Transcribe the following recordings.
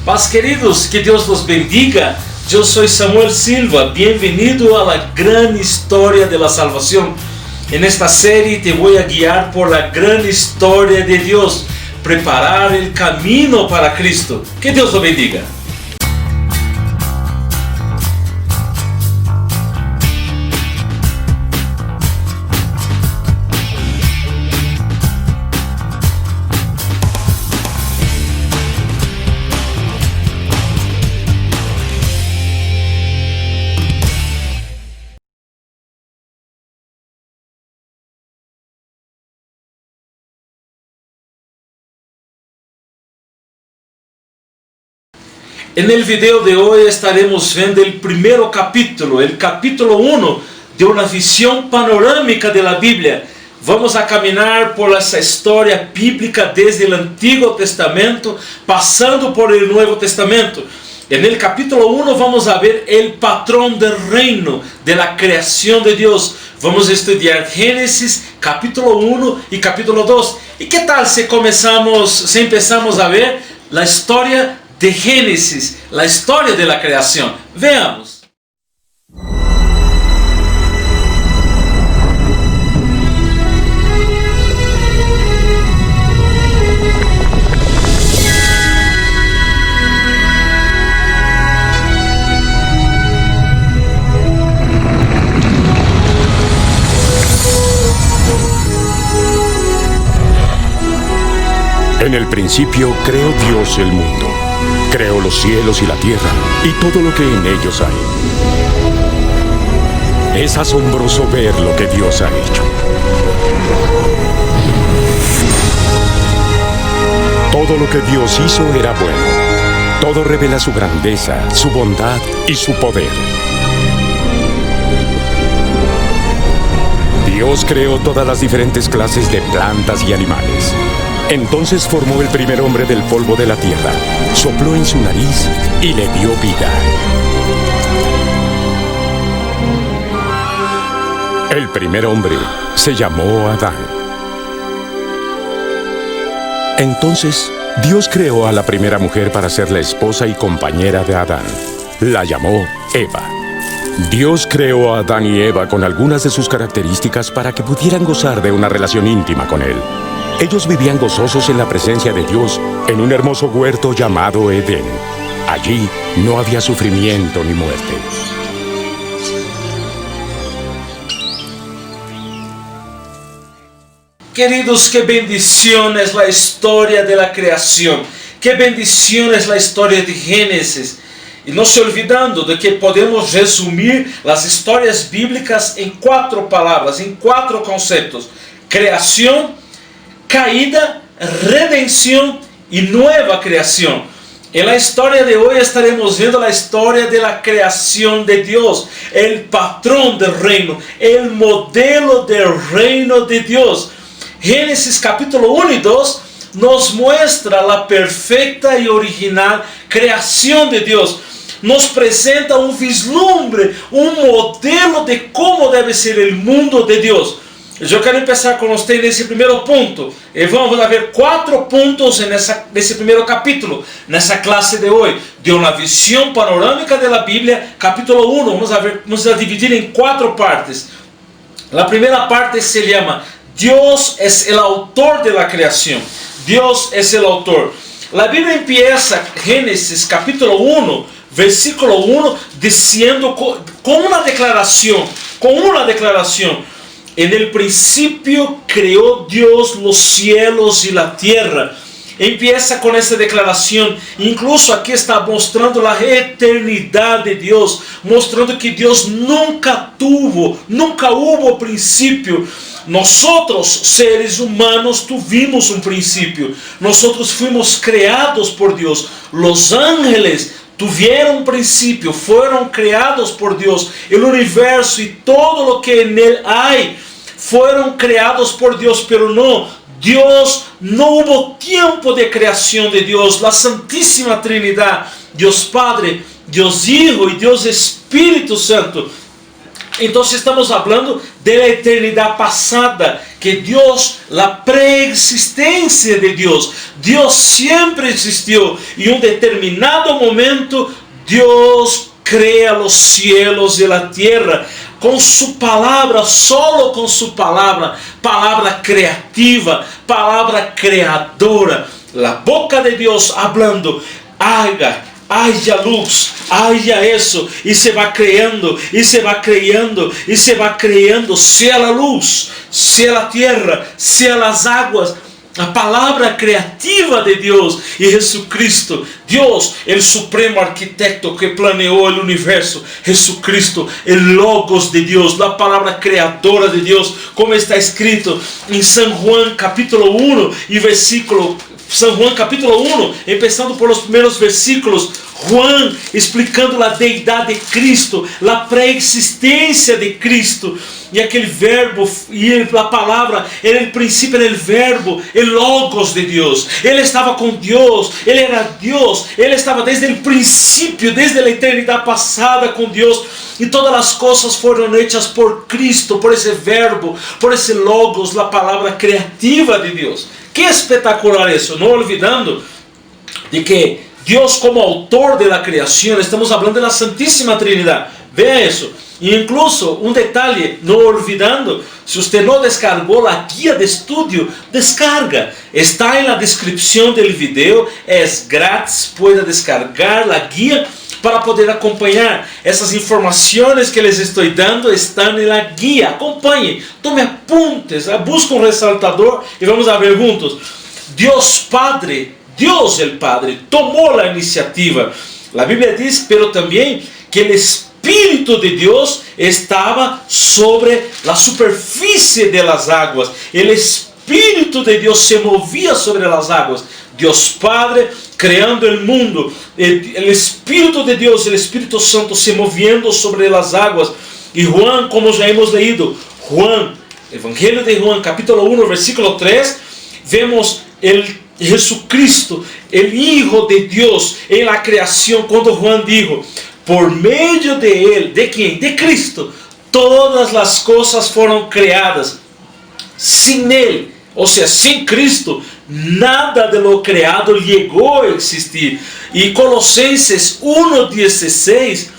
Paz, queridos, que Deus los bendiga. Eu sou Samuel Silva, bem-vindo a la gran historia de la salvación. En esta serie te voy a guiar por la gran historia de Dios, preparar el camino para Cristo. Que Deus lo bendiga. En el video de hoy estaremos viendo el primer capítulo, el capítulo 1 de una visión panorámica de la Biblia. Vamos a caminar por esa historia bíblica desde el Antiguo Testamento, pasando por el Nuevo Testamento. En el capítulo 1 vamos a ver el patrón del reino, de la creación de Dios. Vamos a estudiar Génesis, capítulo 1 y capítulo 2. ¿Y qué tal si empezamos a ver la historia de Génesis, la historia de la creación? Veamos. En el principio creó Dios el mundo. Creó los cielos y la tierra y todo lo que en ellos hay. Es asombroso ver lo que Dios ha hecho. Todo lo que Dios hizo era bueno. Todo revela su grandeza, su bondad y su poder. Dios creó todas las diferentes clases de plantas y animales. Entonces formó el primer hombre del polvo de la tierra, sopló en su nariz y le dio vida. El primer hombre se llamó Adán. Entonces Dios creó a la primera mujer para ser la esposa y compañera de Adán. La llamó Eva. Dios creó a Adán y Eva con algunas de sus características para que pudieran gozar de una relación íntima con Él. Ellos vivían gozosos en la presencia de Dios en un hermoso huerto llamado Edén. Allí no había sufrimiento ni muerte. Queridos, qué bendición es la historia de la creación. Qué bendición es la historia de Génesis. Y no se olvidando de que podemos resumir las historias bíblicas en 4 palabras, en 4 conceptos: creación, caída, redención y nueva creación. En la historia de hoy estaremos viendo la historia de la creación de Dios, el patrón del reino, el modelo del reino de Dios. Génesis capítulo 1 y 2 nos muestra la perfecta y original creación de Dios. Nos presenta un vislumbre, un modelo de cómo debe ser el mundo de Dios. Eu quero começar com você nesse primeiro ponto. E vamos ver 4 pontos nesse primeiro capítulo, nessa classe de hoje, de uma visão panorâmica da Bíblia, capítulo 1. Vamos a dividir em 4 partes. A primeira parte se chama Dios es el autor de la creación. Dios es el autor. La Biblia empieza Génesis capítulo 1, versículo 1, diciendo con una declaración. En el principio creó Dios los cielos y la tierra. Empieza con esta declaración. Incluso aquí está mostrando la eternidad de Dios, mostrando que Dios nunca hubo principio. Nosotros, seres humanos, tuvimos un principio. Nosotros fuimos creados por Dios. Los ángeles tuvieron un principio, fueron creados por Dios. El universo y todo lo que en él hay fueron creados por Dios, pero no hubo tiempo de creación de Dios. La Santísima Trinidad, Dios Padre, Dios Hijo y Dios Espíritu Santo, Entonces estamos hablando de la eternidad pasada, que Dios, la preexistencia de Dios, Dios siempre existió y en un determinado momento Dios crea los cielos y la tierra con su palabra, solo con su palabra, palabra creativa, palabra creadora, la boca de Dios hablando, haya luz, haya eso, y se va creando, y se va creando, y se va creando, sea la luz, sea la tierra, sea las aguas, la palabra creativa de Dios. Y Jesucristo, Dios, el supremo arquitecto que planeó el universo, Jesucristo, el logos de Dios, la palabra creadora de Dios, como está escrito en San Juan capítulo 1 y versículo San Juan capítulo 1, empezando por los primeros versículos, Juan explicando la deidad de Cristo, la preexistencia de Cristo, y aquel verbo y la palabra era el principio, era el verbo, el logos de Dios. Él estaba con Dios, Él era Dios, Él estaba desde el principio, desde la eternidad pasada con Dios, y todas las cosas fueron hechas por Cristo, por ese verbo, por ese logos, la palabra creativa de Dios. Qué espectacular eso, no olvidando de que Dios como autor de la creación, estamos hablando de la Santísima Trinidad, vea eso. E incluso un detalle, no olvidando, si usted no descargó la guía de estudio, descarga, está en la descripción del video, es gratis, puede descargar la guía para poder acompanhar. Essas informações que les estou dando estão na guia. Acompanhe, tome apuntes, busque um ressaltador e vamos a ver juntos. Dios Padre, Dios el Padre, tomou a iniciativa. A Bíblia diz, pero também que o Espírito de Deus estava sobre a superfície de las águas. O Espírito de Deus se movia sobre as águas. Dios Padre creando el mundo, el Espíritu de Dios, el Espíritu Santo se moviendo sobre las aguas. Y Juan, como ya hemos leído, Juan, Evangelio de Juan, capítulo 1, versículo 3, vemos el Jesucristo, el Hijo de Dios, en la creación, cuando Juan dijo, por medio de Él, ¿de quién? De Cristo, todas las cosas fueron creadas. Sin Él, ou seja, sem Cristo, nada de lo creado llegó a existir. E Colossenses 1:16,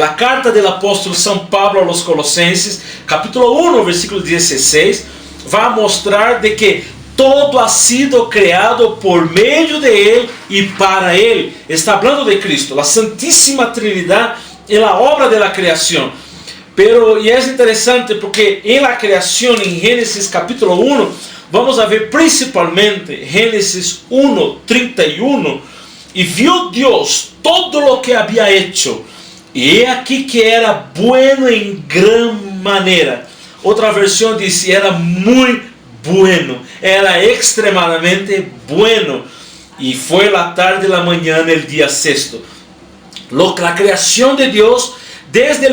a carta do apóstolo São Pablo aos Colossenses, capítulo 1, versículo 16, vai mostrar de que todo ha sido creado por meio de Ele e para Ele. Está falando de Cristo, a Santíssima Trinidade e a obra da criação. Pero, e é interessante porque em la criação, em Gênesis capítulo 1, vamos a ver principalmente Gênesis 1:31, e viu Deus todo lo que había hecho, e he aqui que era bueno em gran maneira. Outra versão diz, era muito bueno, era extremadamente bueno, e foi la tarde e la manhã el dia sexto. A criação de Deus, desde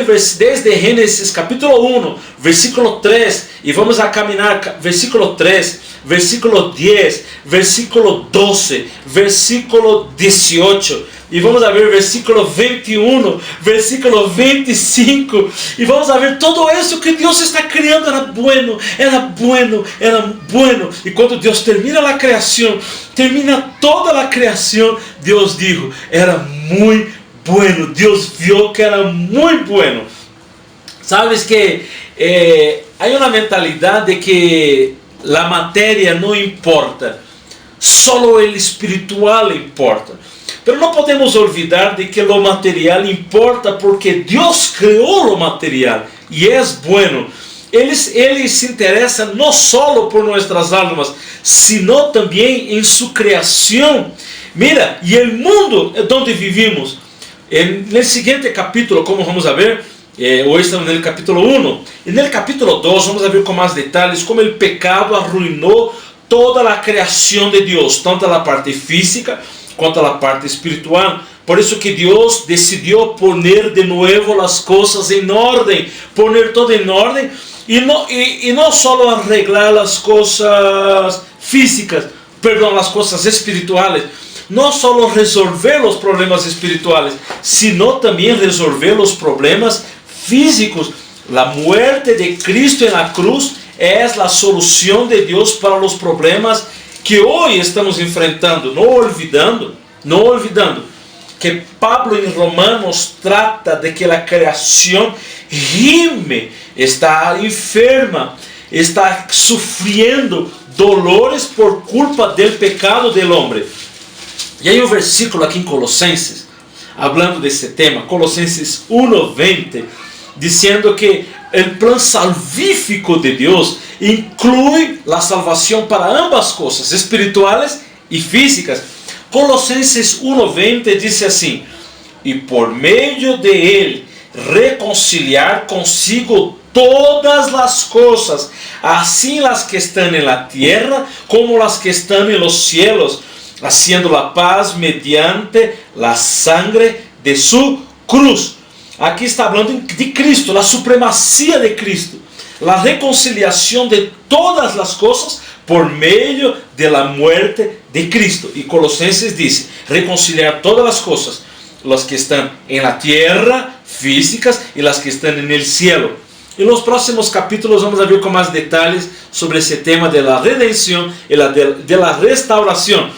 Gênesis capítulo 1, versículo 3, e vamos a caminhar versículo 3, versículo 10, versículo 12, versículo 18, e vamos a ver versículo 21, versículo 25, e vamos a ver todo isso que Deus está criando. Era bueno, era bueno, era bueno. E quando Deus termina a criação, termina toda a criação, Deus dijo, era muito bueno. Deus viu que era muito bueno. Sabes que há uma mentalidade de que a matéria não importa, solo o espiritual importa. Pero não podemos olvidar de que o material importa porque Deus criou o material e é bueno. Ele se interessa não solo por nossas almas, sino também em sua criação. Mira, e o mundo onde vivimos. No seguinte capítulo, como vamos a ver, hoje estamos no capítulo 1, e no capítulo 2 vamos a ver com mais detalhes como o pecado arruinou toda a criação de Deus, tanto a parte física quanto a parte espiritual. Por isso que Deus decidiu poner de novo as coisas em ordem, poner todo em ordem, e não só arreglar as coisas físicas, perdão, as coisas espirituais, não só resolver os problemas espirituais, sino também resolver os problemas físicos. La muerte de Cristo en la cruz es la solución de Dios para los problemas que hoy estamos enfrentando, no olvidando que Pablo en Romanos trata de que la creación gime, está enferma, está sufriendo dolores por culpa del pecado del hombre. Y hay un versículo aquí en Colossenses, hablando de este tema, Colossenses 1:20, diciendo que el plan salvífico de Dios incluye la salvación para ambas cosas, espirituales y físicas. Colossenses 1:20 dice así: y por medio de él reconciliar consigo todas las cosas, así las que están en la tierra como las que están en los cielos, haciendo la paz mediante la sangre de su cruz. Aquí está hablando de Cristo, la supremacía de Cristo, la reconciliación de todas las cosas por medio de la muerte de Cristo. Y Colosenses dice, reconciliar todas las cosas, las que están en la tierra, físicas, y las que están en el cielo. En los próximos capítulos vamos a ver con más detalles sobre ese tema de la redención y de la restauración.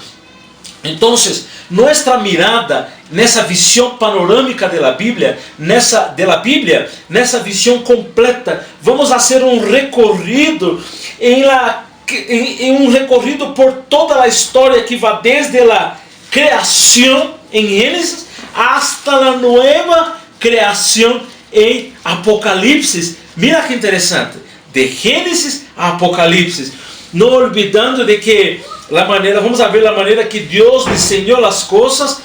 Entonces, nuestra mirada nessa visão panorâmica da Bíblia, nessa visão completa, vamos fazer um recorrido um recorrido por toda a história que vai desde a criação em Gênesis hasta a nova criação em Apocalipse. Mira que interessante, de Gênesis a Apocalipse, não olvidando de que vamos ver a maneira que Deus desenhou as coisas.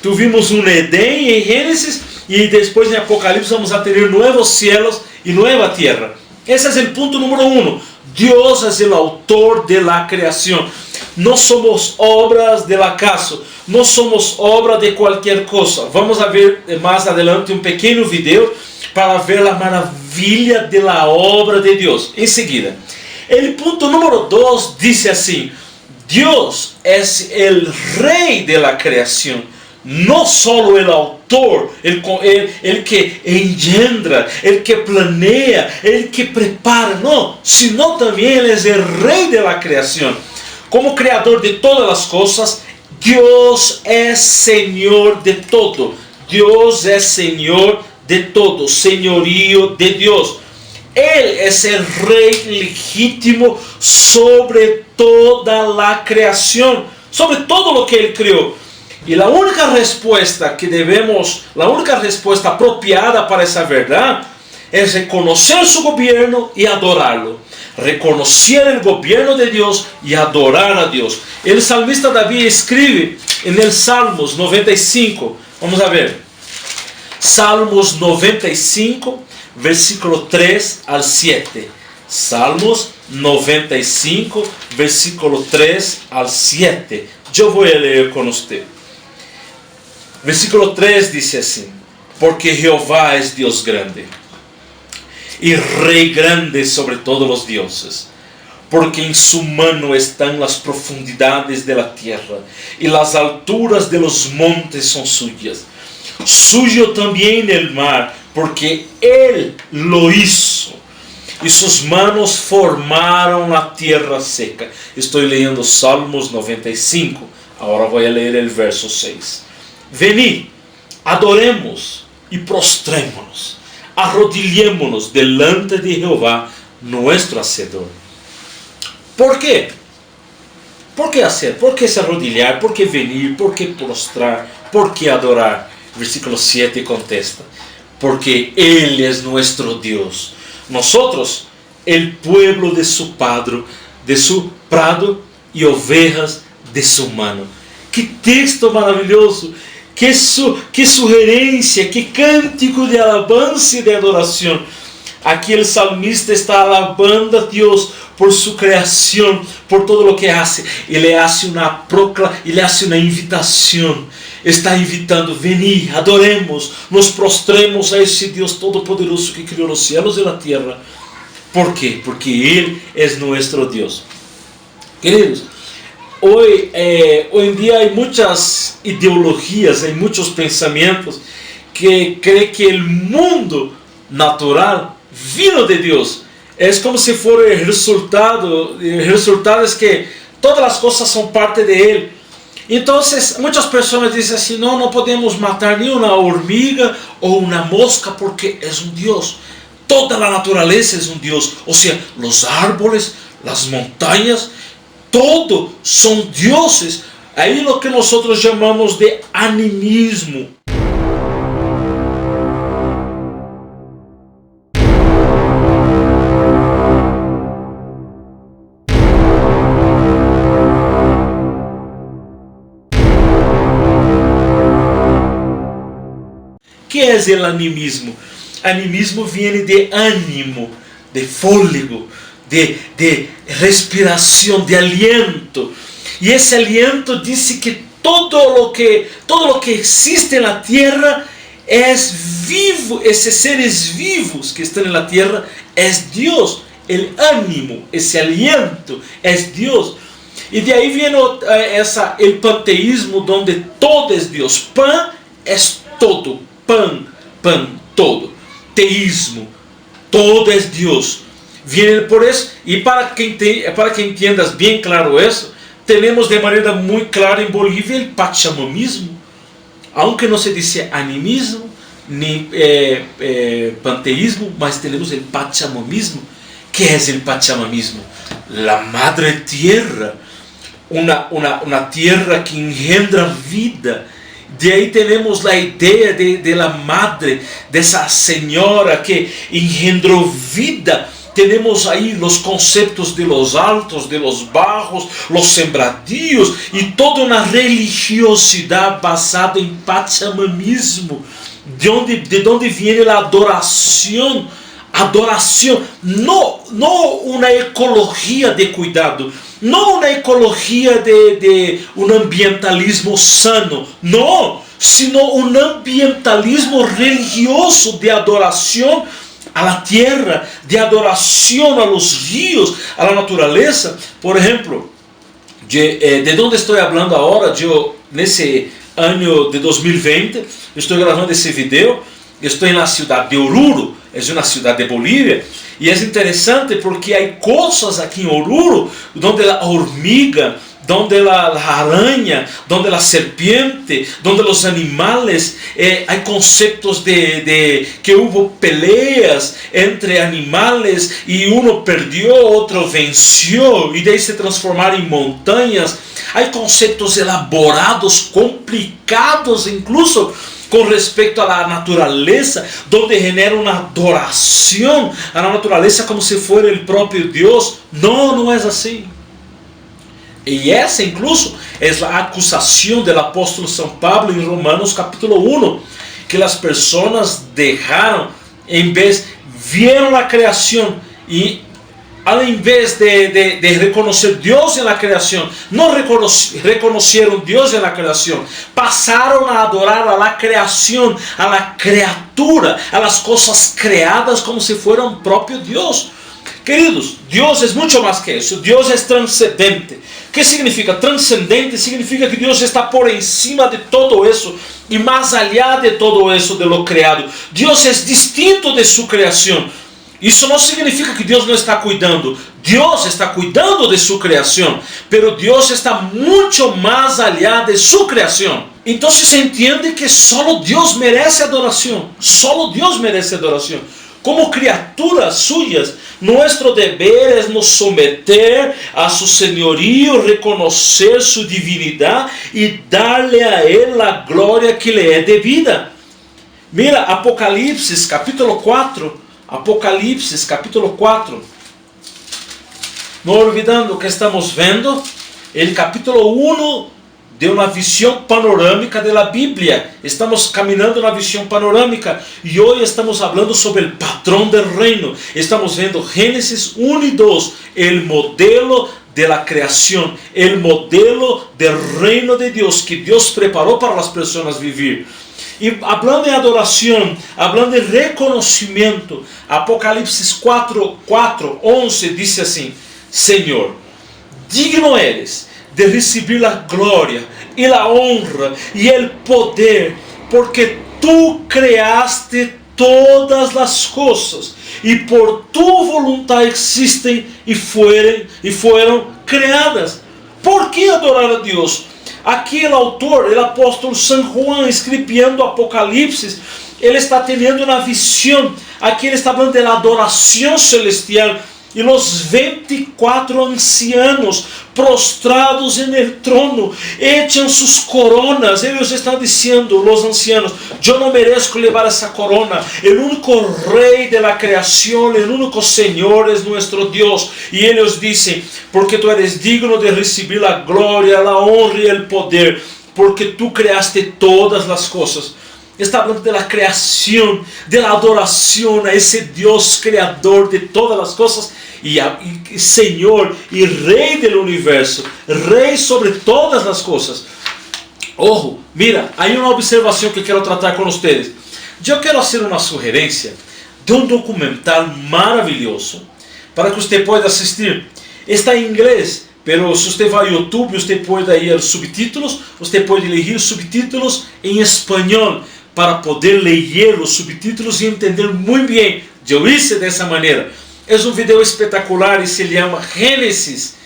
Tuvimos um Edém em Gênesis e depois em Apocalipse vamos a ter novos cielos e nova terra. Esse é o ponto número 1. Deus é o autor de la criação. Não somos obras del acaso, não somos obra de qualquer coisa. Vamos a ver mais adelante um pequeno vídeo para ver a maravilha de la obra de Deus. Em seguida, o ponto número 2 diz assim: Deus é o rei de la criação, não só o autor, el que engendra, el que planeia, el que prepara, não, sino também ele é o rei de la criação. Como criador de todas as coisas, Deus é Senhor de todo. Deus é Senhor de todo, senhorio de Deus. Ele é o rei legítimo sobre toda a criação, sobre todo o que ele criou. E a única resposta a única resposta apropriada para essa verdade é reconhecer seu governo e adorá-lo. Reconhecer o governo de Deus e adorar a Deus. O salmista Davi escreve em Salmos 95. Vamos a ver. Salmos 95, versículo 3 al 7. Salmos 95, versículo 3 al 7. Eu vou ler com você. Versículo 3 diz assim: porque Jeová es Deus grande e Rei grande sobre todos os dioses, porque em su mano estão as profundidades de la tierra e las alturas de los montes são suyas. Suyo também el mar, porque Él lo hizo, e sus manos formaram a tierra seca. Estou lendo Salmos 95, agora vou ler o verso 6. Venid, adoremos e prostremos-nos, arrodillémonos delante de Jehová, nuestro Hacedor. ¿Por quê? ¿Por que hacer? ¿Por que se arrodillar? ¿Por que venir? ¿Por que prostrar? ¿Por que adorar? Versículo 7 contesta: porque Él es nuestro Dios, nosotros el pueblo de su prado y ovejas de su mano. Que texto maravilhoso! Que sugerência, que cântico de alabança e de adoração. Aqui o salmista está alabando a Deus por sua criação, por todo o que hace. Ele hace uma invitação. Está invitando: veni, adoremos, nos prostremos a esse Deus todo-poderoso que criou os céus e a terra. ¿Por quê? Porque Ele é nosso Deus. Queridos, hoy en día hay muchas ideologías, hay muchos pensamientos que creen que el mundo natural vino de Deus. É como se for o resultado es que todas as coisas são parte de Ele. Então, muitas pessoas dizem assim, não podemos matar nem uma hormiga ou uma mosca porque é um Deus. Toda a natureza é um Deus. Ou seja, os árboles, as montanhas, todo são deuses. Aí lo que nós chamamos de animismo. O que é o animismo? Animismo vem de ânimo, de fôlego, de respiração, de aliento. E esse aliento diz que todo lo que existe na terra é vivo. Esses seres vivos que estão na terra é Deus. O ânimo, esse aliento é Deus. E de aí vem o panteísmo, onde todo é Deus. Pan é todo. Pan, todo. Teísmo, todo é Deus. Viene por isso, e para que entiendas bem claro isso, temos de maneira muito clara em Bolívia o pachamamismo, aunque não se diz animismo, nem panteísmo, mas temos o pachamamismo. Que é o pachamamismo? La madre tierra, uma tierra que engendra vida. De aí temos a ideia de la madre, dessa senhora que engendrou vida. Temos aí os conceitos de los altos, de los bajos, los sembradíos e toda uma religiosidade basada em pachamamismo, de onde vem a adoração. Adoração, não uma ecologia de cuidado, não uma ecologia de um ambientalismo sano, não, sino um ambientalismo religioso de adoração a la tierra, de adoração a los rios, a la natureza. Por exemplo, de onde estou falando agora, nesse ano de 2020, estou gravando esse vídeo. Estou na cidade de Oruro, é uma cidade de Bolívia, e é interessante porque há coisas aqui em Oruro, onde a hormiga, donde a aranha, donde a serpiente, donde os animais, há conceitos de que houve peleas entre animais e um perdeu, outro venceu, e daí se transformaram em montanhas. Há conceitos elaborados, complicados, incluso com respeito à natureza, onde genera uma adoração à natureza como se fosse o próprio Deus. Não é assim. E essa incluso é a acusação do apóstolo São Pablo em Romanos capítulo 1, que as pessoas deixaram, em vez, vieram a criação e ao invés de reconhecer Deus na criação, não reconheceram Deus na criação, passaram a adorar a la criação, a la criatura, a las coisas criadas como se fueran próprio Deus. Queridos, Deus é muito mais que isso. Deus é transcendente. O que significa transcendente? Significa que Deus está por encima de todo isso e mais allá de todo isso de lo criado. Deus é distinto de sua criação. Isso não significa que Deus não está cuidando. Deus está cuidando de sua criação, pero Deus está muito mais allá de sua criação. Então se entende que só Deus merece adoração. Só Deus merece adoração. Como criaturas suyas, nosso dever é nos someter a su senhorio, reconhecer su divinidade e dar-lhe a Ele a glória que lhe é devida. Mira, Apocalipse capítulo 4. Apocalipse capítulo 4. Não olvidando que estamos vendo o capítulo 1 de uma visão panorâmica da Bíblia. Estamos caminhando na visão panorâmica e hoje estamos falando sobre o patrão do reino. Estamos vendo Gênesis 1 e 2, o modelo de la criação, o modelo do reino de Deus que Deus preparou para as pessoas viver. E hablando em adoração, hablando em reconhecimento, Apocalipse 4:11 diz assim: Senhor, digno eres de receber a glória e a honra e o poder, porque tu criaste todas as coisas, e por tua vontade existem e foram criadas. Por que adorar a Deus? Aqui o autor, o apóstolo San Juan, escrevendo Apocalipse, ele está tendo uma visão. Aqui ele está falando da adoração celestial. E os 24 ancianos prostrados no trono echan suas coronas. Eles estão dizendo, os ancianos: eu não mereço levar essa corona. O único rei da criação, o único Senhor é nosso Deus. E eles dizem: porque tu eres digno de receber a glória, a honra e o poder, porque tu criaste todas as coisas. Está falando da criação, da adoração a esse Deus criador de todas as coisas e Senhor e Rei do universo, Rei sobre todas as coisas. Ojo, mira, há uma observação que quero tratar com vocês. Eu quero fazer uma sugerência de um documental maravilhoso para que você possa assistir. Está em inglês, mas se você vai ao YouTube, você pode ir aos subtítulos, você pode ler subtítulos em espanhol, para poder ler os subtítulos e entender muito bem. Eu hice dessa maneira. É um vídeo espetacular e se chama Gênesis.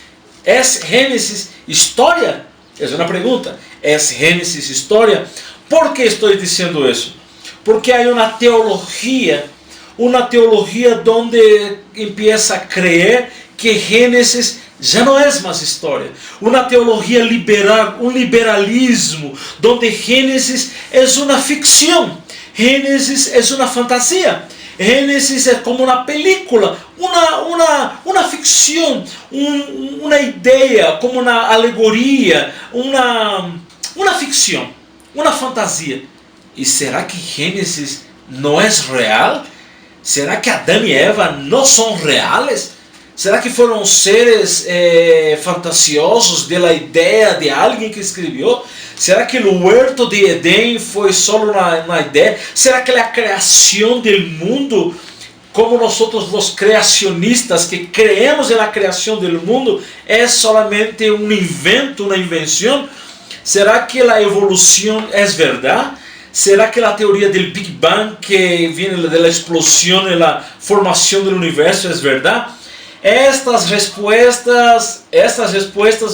É Gênesis História? É uma pergunta. É Gênesis História? Por que estou dizendo isso? Porque há uma teologia onde empieza a crer que Gênesis já não é mais história. Uma teologia liberal, um liberalismo, onde Gênesis é uma ficção, Gênesis é uma fantasia, Gênesis é como uma película, uma ficção, uma ideia, como uma alegoria, uma ficção, uma fantasia. E será que Gênesis não é real? Será que Adão e Eva não são reais? Será que foram seres fantasiosos da ideia de alguém que escreveu? Será que o huerto de Edém foi só uma ideia? Será que a criação do mundo, como nós os criacionistas que creemos na criação do mundo, é solamente um invento, uma invenção? Será que a evolução é verdade? Será que a teoria do Big Bang, que vem da explosão e da formação do universo, é verdade? Estas respostas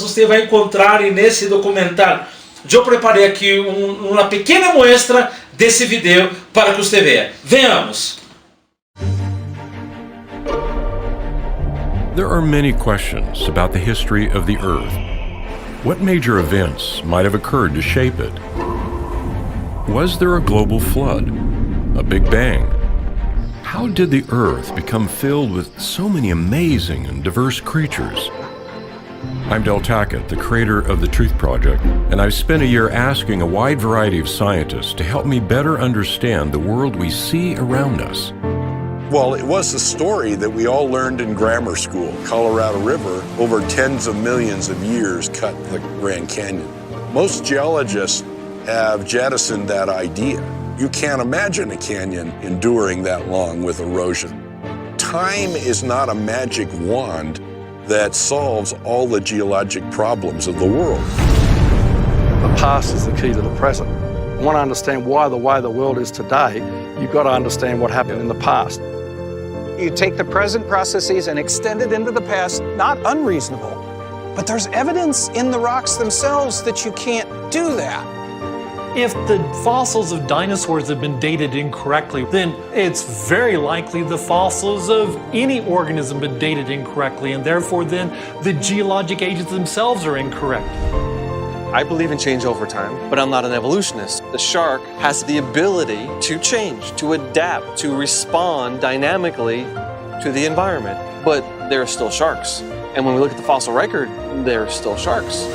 você vai encontrar nesse documentário. Eu preparei aqui uma pequena muestra desse vídeo para que você veja. Veamos. There are many questions about the history of the Earth. What major events might have occurred to shape it? Was there a global flood? A Big Bang? How did the Earth become filled with so many amazing and diverse creatures? I'm Del Tackett, the creator of the Truth Project, and I've spent a year asking a wide variety of scientists to help me better understand the world we see around us. Well, it was a story that we all learned in grammar school. Colorado River, over tens of millions of years, cut the Grand Canyon. Most geologists have jettisoned that idea. You can't imagine a canyon enduring that long with erosion. Time is not a magic wand that solves all the geologic problems of the world. The past is the key to the present. You want to understand why the way the world is today, you've got to understand what happened in the past. You take the present processes and extend it into the past, not unreasonable, but there's evidence in the rocks themselves that you can't do that. If the fossils of dinosaurs have been dated incorrectly, then it's very likely the fossils of any organism have been dated incorrectly, and therefore then the geologic ages themselves are incorrect. I believe in change over time, but I'm not an evolutionist. The shark has the ability to change, to adapt, to respond dynamically to the environment, but they're still sharks. And when we look at the fossil record, they're still sharks.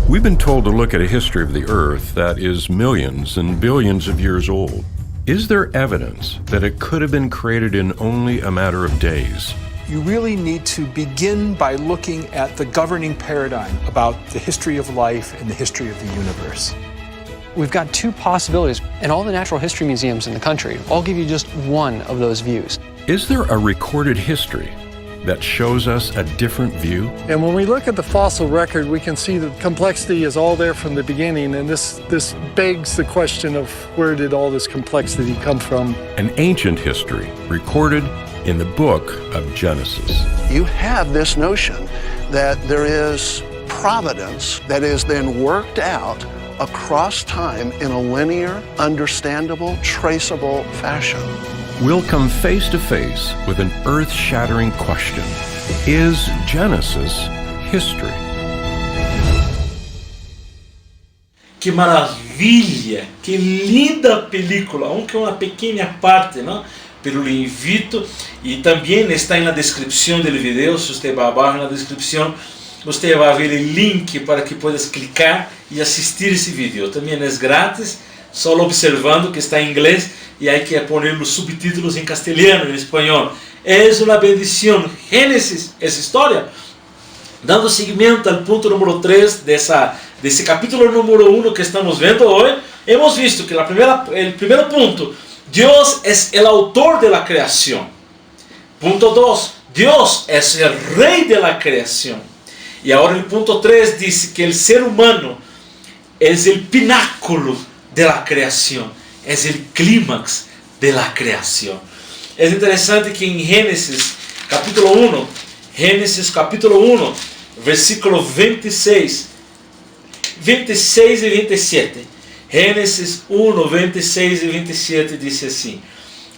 We've been told to look at a history of the Earth that is millions and billions of years old. Is there evidence that it could have been created in only a matter of days? You really need to begin by looking at the governing paradigm about the history of life and the history of the universe. We've got two possibilities, and all the natural history museums in the country all give you just one of those views. Is there a recorded history that shows us a different view? And when we look at the fossil record, we can see that complexity is all there from the beginning, and this begs the question of where did all this complexity come from? An ancient history recorded in the book of Genesis. You have this notion that there is providence that is then worked out across time in a linear, understandable, traceable fashion. We'll come face to face with an earth-shattering question. Is Genesis history? Que maravilha, que linda película, aunque uma pequena parte, não? Pero le invito, y también está en la descripción del video, si usted va abajo en la descripción, usted va a ver el link para que puedas clicar y asistir ese video. También es gratis, solo observando que está en inglés y hay que poner los subtítulos en castellano, en español. Es una bendición. Génesis es historia. Dando seguimiento al punto número 3 de ese capítulo número 1 que estamos viendo hoy, hemos visto que el primer punto, Dios es el autor de la creación. Punto 2, Dios es el rey de la creación. Y ahora el punto 3 dice que el ser humano es el pináculo de la creación, es el clímax de la creación. Es interesante que en Génesis capítulo 1, versículo 26 y 27, Génesis 1, 26 y 27 dice así: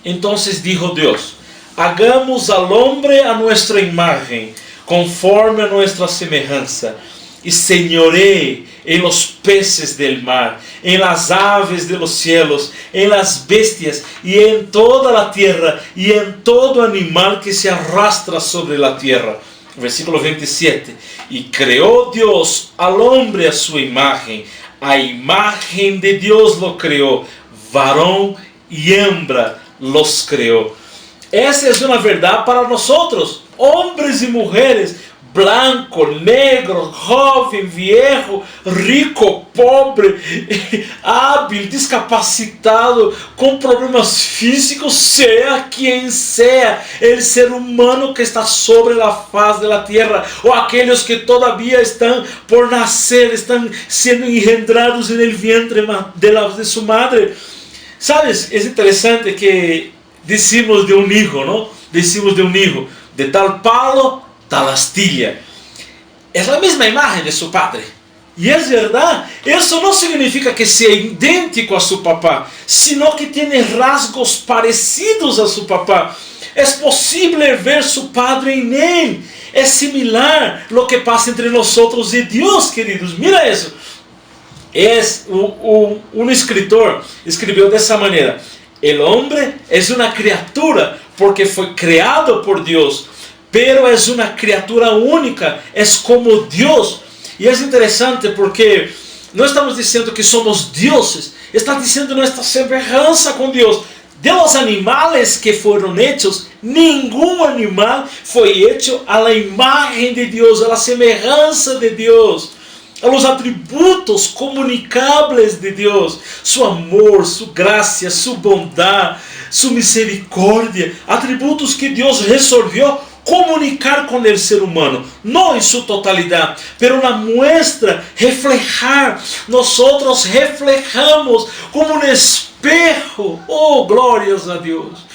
Entonces dijo Dios, hagamos al hombre a nuestra imagen, conforme a nuestra semejanza, y señoree en los peces del mar, en las aves de los cielos, en las bestias y en toda la tierra y en todo animal que se arrastra sobre la tierra. Versículo 27. Y creó Dios al hombre a su imagen, a imagen de Dios lo creó, varón y hembra los creó. Esa es una verdad para nosotros, hombres y mujeres, blanco, negro, joven, viejo, rico, pobre, hábil, discapacitado, com problemas físicos, sea quien sea, el ser humano que está sobre la faz de la tierra, o aquellos que todavía están por nacer, están siendo engendrados en el vientre de su madre. ¿Sabes? Es interesante que decimos de un hijo, ¿no? Decimos de un hijo, de tal palo, tal astilla. Es la misma imagen de su padre. Y es verdad, eso no significa que sea idéntico a su papá, sino que tiene rasgos parecidos a su papá. Es posible ver su padre en él. Es similar lo que pasa entre nosotros y Dios, queridos. Mira eso. Un escritor escribió de esa manera: el hombre es una criatura porque fue creado por Dios, pero es una criatura única, es como Dios. Y es interesante porque no estamos diciendo que somos dioses, está diciendo nuestra semejanza con Dios. De los animales que fueron hechos, ningún animal fue hecho a la imagen de Dios, a la semejanza de Dios, a los atributos comunicables de Dios, su amor, su gracia, su bondad, su misericordia, atributos que Dios resolvió comunicar con el ser humano, no en su totalidad, pero una muestra, reflejar. Nosotros reflejamos como un espejo, oh glorias a Dios,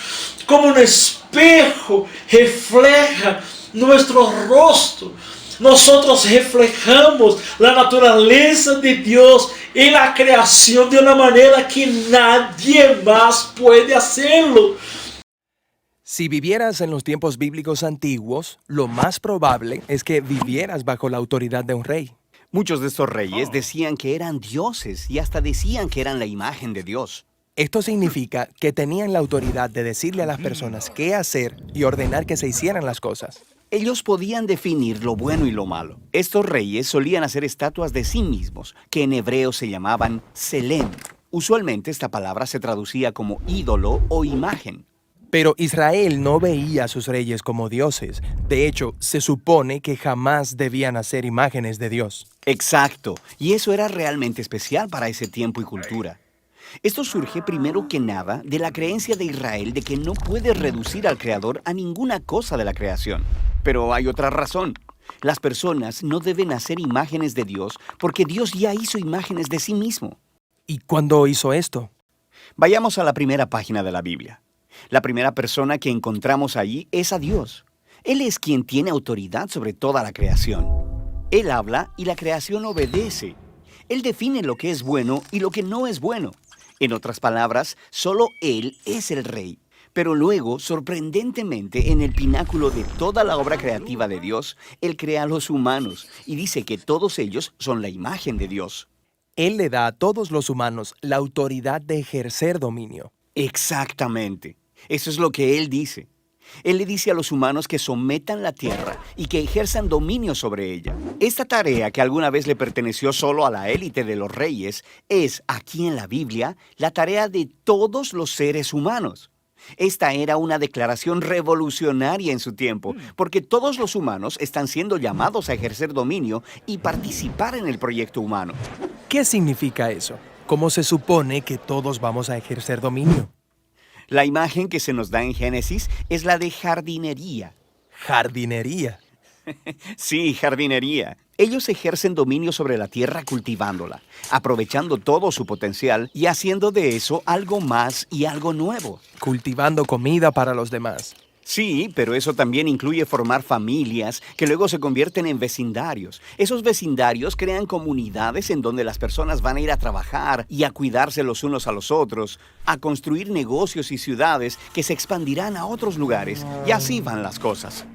como un espejo refleja nuestro rostro. Nosotros reflejamos la naturaleza de Dios en la creación de una manera que nadie más puede hacerlo. Si vivieras en los tiempos bíblicos antiguos, lo más probable es que vivieras bajo la autoridad de un rey. Muchos de estos reyes decían que eran dioses y hasta decían que eran la imagen de Dios. Esto significa que tenían la autoridad de decirle a las personas qué hacer y ordenar que se hicieran las cosas. Ellos podían definir lo bueno y lo malo. Estos reyes solían hacer estatuas de sí mismos, que en hebreo se llamaban Selem. Usualmente esta palabra se traducía como ídolo o imagen. Pero Israel no veía a sus reyes como dioses. De hecho, se supone que jamás debían hacer imágenes de Dios. Exacto, y eso era realmente especial para ese tiempo y cultura. Esto surge primero que nada de la creencia de Israel de que no puede reducir al Creador a ninguna cosa de la creación. Pero hay otra razón. Las personas no deben hacer imágenes de Dios porque Dios ya hizo imágenes de sí mismo. ¿Y cuándo hizo esto? Vayamos a la primera página de la Biblia. La primera persona que encontramos allí es a Dios. Él es quien tiene autoridad sobre toda la creación. Él habla y la creación obedece. Él define lo que es bueno y lo que no es bueno. En otras palabras, solo Él es el rey. Pero luego, sorprendentemente, en el pináculo de toda la obra creativa de Dios, Él crea a los humanos y dice que todos ellos son la imagen de Dios. Él le da a todos los humanos la autoridad de ejercer dominio. Exactamente. Eso es lo que Él dice. Él le dice a los humanos que sometan la tierra y que ejerzan dominio sobre ella. Esta tarea, que alguna vez le perteneció solo a la élite de los reyes, es, aquí en la Biblia, la tarea de todos los seres humanos. Esta era una declaración revolucionaria en su tiempo, porque todos los humanos están siendo llamados a ejercer dominio y participar en el proyecto humano. ¿Qué significa eso? ¿Cómo se supone que todos vamos a ejercer dominio? La imagen que se nos da en Génesis es la de jardinería. ¿Jardinería? Sí, jardinería. Ellos ejercen dominio sobre la tierra cultivándola, aprovechando todo su potencial y haciendo de eso algo más y algo nuevo. Cultivando comida para los demás. Sí, pero eso también incluye formar familias que luego se convierten en vecindarios. Esos vecindarios crean comunidades en donde las personas van a ir a trabajar y a cuidarse los unos a los otros, a construir negocios y ciudades que se expandirán a otros lugares, y así van las cosas.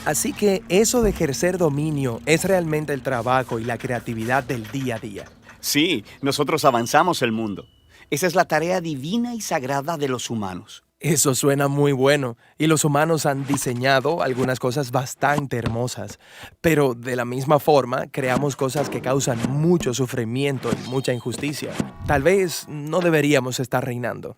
Así que eso de ejercer dominio es realmente el trabajo y la creatividad del día a día. Sí, nosotros avanzamos el mundo. Esa es la tarea divina y sagrada de los humanos. Eso suena muy bueno, y los humanos han diseñado algunas cosas bastante hermosas, pero de la misma forma creamos cosas que causan mucho sufrimiento y mucha injusticia. Tal vez no deberíamos estar reinando.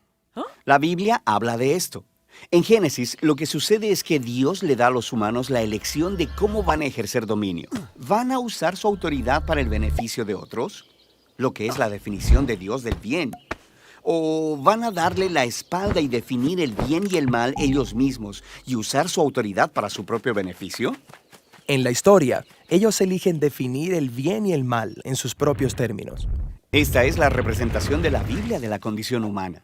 La Biblia habla de esto. En Génesis, lo que sucede es que Dios le da a los humanos la elección de cómo van a ejercer dominio. ¿Van a usar su autoridad para el beneficio de otros? Lo que es la definición de Dios del bien. ¿O van a darle la espalda y definir el bien y el mal ellos mismos y usar su autoridad para su propio beneficio? En la historia, ellos eligen definir el bien y el mal en sus propios términos. Esta es la representación de la Biblia de la condición humana.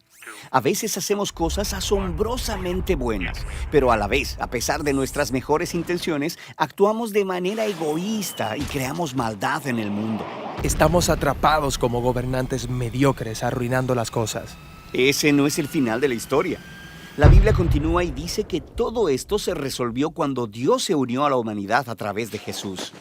A veces hacemos cosas asombrosamente buenas, pero a la vez, a pesar de nuestras mejores intenciones, actuamos de manera egoísta y creamos maldad en el mundo. Estamos atrapados como gobernantes mediocres arruinando las cosas. Ese no es el final de la historia. La Biblia continúa y dice que todo esto se resolvió cuando Dios se unió a la humanidad a través de Jesús.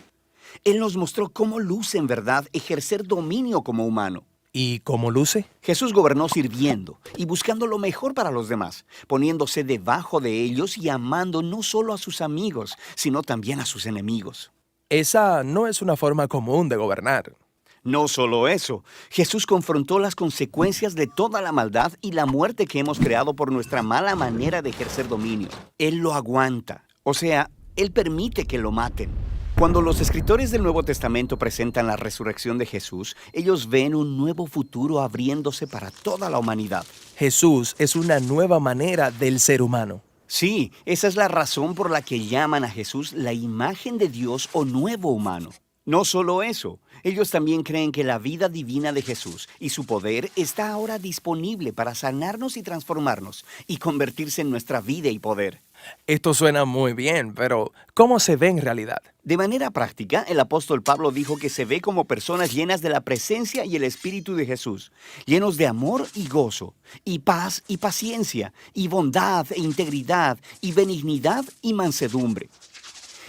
Él nos mostró cómo luce en verdad ejercer dominio como humano. ¿Y cómo luce? Jesús gobernó sirviendo y buscando lo mejor para los demás, poniéndose debajo de ellos y amando no solo a sus amigos, sino también a sus enemigos. Esa no es una forma común de gobernar. No solo eso, Jesús confrontó las consecuencias de toda la maldad y la muerte que hemos creado por nuestra mala manera de ejercer dominio. Él lo aguanta, o sea, Él permite que lo maten. Cuando los escritores del Nuevo Testamento presentan la resurrección de Jesús, ellos ven un nuevo futuro abriéndose para toda la humanidad. Jesús es una nueva manera del ser humano. Sí, esa es la razón por la que llaman a Jesús la imagen de Dios o nuevo humano. No solo eso, ellos también creen que la vida divina de Jesús y su poder está ahora disponible para sanarnos y transformarnos y convertirse en nuestra vida y poder. Esto suena muy bien, pero ¿cómo se ve en realidad? De manera práctica, el apóstol Pablo dijo que se ve como personas llenas de la presencia y el Espíritu de Jesús, llenos de amor y gozo, y paz y paciencia, y bondad e integridad, y benignidad y mansedumbre.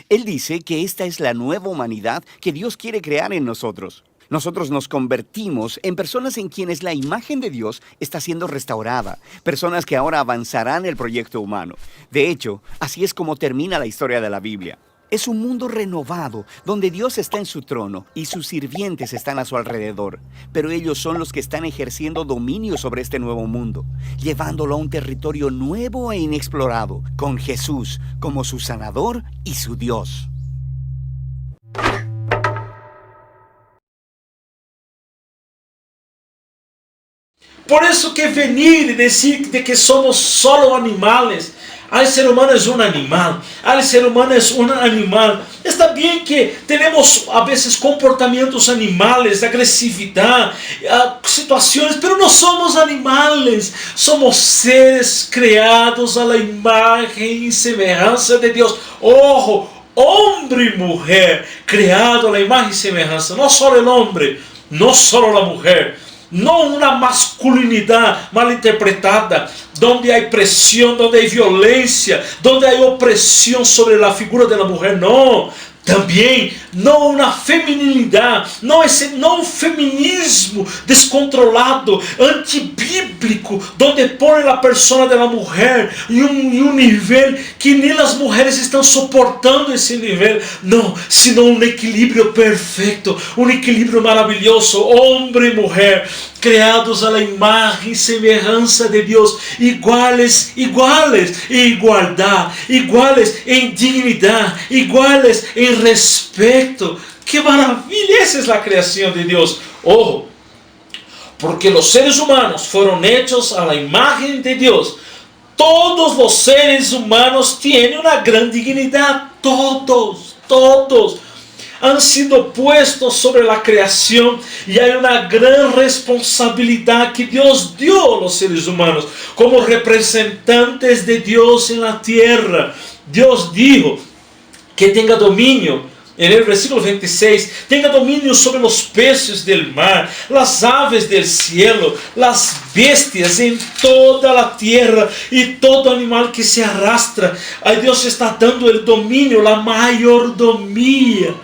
Él dice que esta es la nueva humanidad que Dios quiere crear en nosotros. Nosotros nos convertimos en personas en quienes la imagen de Dios está siendo restaurada, personas que ahora avanzarán el proyecto humano. De hecho, así es como termina la historia de la Biblia. Es un mundo renovado, donde Dios está en su trono y sus sirvientes están a su alrededor. Pero ellos son los que están ejerciendo dominio sobre este nuevo mundo, llevándolo a un territorio nuevo e inexplorado, con Jesús como su sanador y su Dios. Por eso que venir y decir de que somos solo animales, El ser humano es un animal. El ser humano es un animal. Está bien que tenemos a veces comportamientos animales, agresividad, situaciones, pero no somos animales. Somos seres creados a la imagen y semejanza de Dios. Ojo, hombre y mujer, creado a la imagen y semejanza. No solo el hombre, no solo la mujer. No una masculinidad mal interpretada, donde hay presión, donde hay violencia, donde hay opresión sobre la figura de la mujer. No, también no una feminilidad, no un feminismo descontrolado, antibíblico, donde pone la persona de la mujer en un nivel que ni las mujeres están soportando ese nivel. No, sino un equilibrio perfecto, un equilibrio maravilloso, hombre y mujer, creados a la imagen y semejanza de Dios, iguales en igualdad, iguales en dignidad, iguales en respeto. ¡Qué maravilla! Esa es la creación de Dios. Ojo, porque los seres humanos fueron hechos a la imagen de Dios. Todos los seres humanos tienen una gran dignidad. Todos han sido puestos sobre la creación y hay una gran responsabilidad que Dios dio a los seres humanos como representantes de Dios en la tierra. Dios dijo que tenga dominio. En el versículo 26, tenga dominio sobre los peces del mar, las aves del cielo, las bestias en toda la tierra y todo animal que se arrastra. Ahí Dios está dando el dominio, la mayordomía.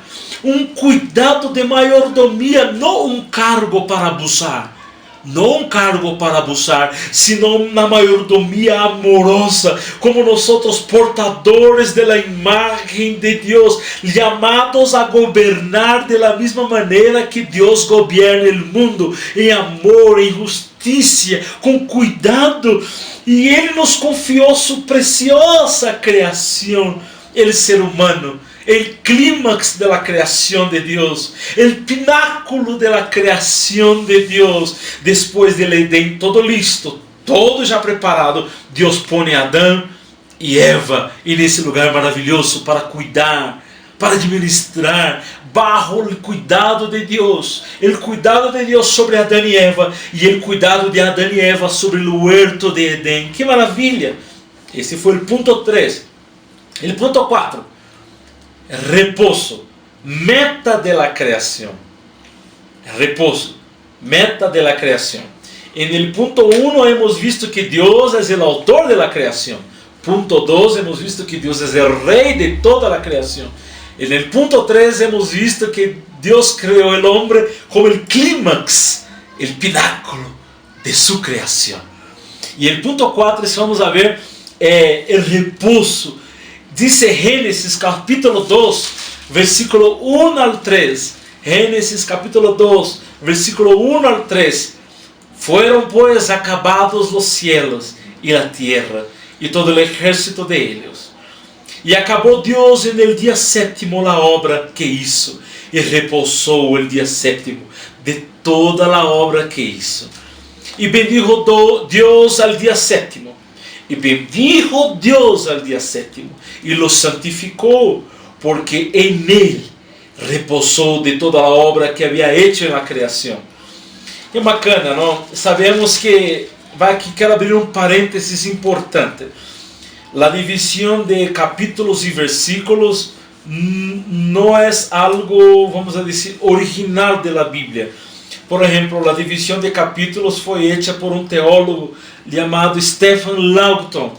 Un cuidado de mayordomía, no un cargo para abusar. No un cargo para abusar, sino una mayordomía amorosa, como nosotros portadores de la imagen de Dios, llamados a gobernar de la misma manera que Dios gobierna el mundo, en amor, en justicia, con cuidado. Y Él nos confió su preciosa creación, el ser humano. El clímax de la creación de Dios, el pináculo de la creación de Dios. Después del Edén, todo listo, todo ya preparado, Dios pone a Adán y Eva en ese lugar maravilloso para cuidar, para administrar, bajo el cuidado de Dios. El cuidado de Dios sobre Adán y Eva y el cuidado de Adán y Eva sobre el huerto de Edén. ¡Qué maravilla! Ese fue el punto 3. El punto 4. Reposo, meta de la creación. Reposo, meta de la creación. En el punto 1 hemos visto que Dios es el autor de la creación. Punto 2 hemos visto que Dios es el rey de toda la creación. En el punto 3 hemos visto que Dios creó el hombre como el clímax, el pináculo de su creación. Y el punto 4 vamos a ver el reposo. Dice Génesis capítulo 2, versículo 1 al 3. Génesis capítulo 2, versículo 1 al 3. Fueron pues acabados los cielos y la tierra y todo el ejército de ellos. Y acabó Dios en el día séptimo la obra que hizo, y reposó el día séptimo de toda la obra que hizo. Y bendijo Dios al día séptimo. Y bendijo Dios al día séptimo y lo santificó, porque en él reposó de toda la obra que había hecho en la creación. Qué bacana, ¿no? Sabemos que, aquí quero abrir un paréntesis importante. La división de capítulos y versículos no es algo, vamos a decir, original de la Biblia. Por ejemplo, la división de capítulos fue hecha por un teólogo llamado Stephen Langton,